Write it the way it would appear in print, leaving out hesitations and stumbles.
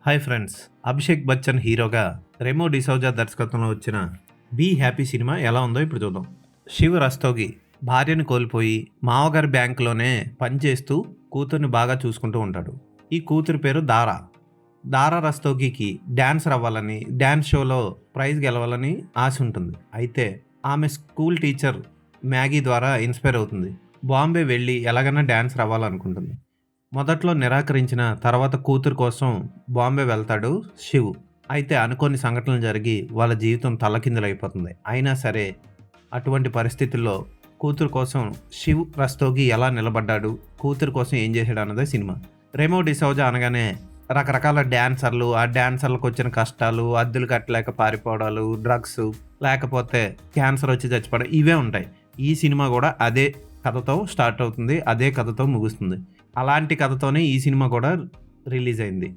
Hi friends, Abhishek Bachchan హీరోగా రెమో డిసౌజా దర్శకత్వంలో వచ్చిన బీ హ్యాపీ సినిమా ఎలా ఉందో ఇప్పుడు చూద్దాం. శివ్ రస్తోగి భార్యను కోల్పోయి మావగారి బ్యాంకులోనే పనిచేస్తూ కూతుర్ని బాగా చూసుకుంటూ ఉంటాడు. ఈ కూతురి పేరు దారా. దారా రస్తోగికి డ్యాన్సర్ అవ్వాలని, డ్యాన్స్ షోలో ప్రైజ్ గెలవాలని ఆశ ఉంటుంది. అయితే ఆమె స్కూల్ టీచర్ మ్యాగీ ద్వారా ఇన్స్పైర్ అవుతుంది. బాంబే వెళ్ళి ఎలాగైనా డ్యాన్సర్ అవ్వాలనుకుంటుంది. మొదట్లో నిరాకరించిన తర్వాత కూతురు కోసం బాంబే వెళ్తాడు శివ్. అయితే అనుకోని సంఘటనలు జరిగి వాళ్ళ జీవితం తల్లకిందులైపోతుంది. అయినా సరే అటువంటి పరిస్థితుల్లో కూతురు కోసం శివ్ రస్తోగి ఎలా నిలబడ్డాడు, కూతురు కోసం ఏం చేశాడు అన్నదే సినిమా. రెమో డిసౌజా అనగానే రకరకాల డ్యాన్సర్లు, ఆ డ్యాన్సర్లకు వచ్చిన కష్టాలు, అద్దెలు కట్టలేక పారిపోవడాలు, డ్రగ్స్, లేకపోతే క్యాన్సర్ వచ్చి చచ్చిపోవడం, ఇవే ఉంటాయి. ఈ సినిమా కూడా అదే కథతో స్టార్ట్ అవుతుంది, అదే కథతో ముగుస్తుంది. అలాంటి కథతోనే ఈ సినిమా కూడా రిలీజ్ అయింది.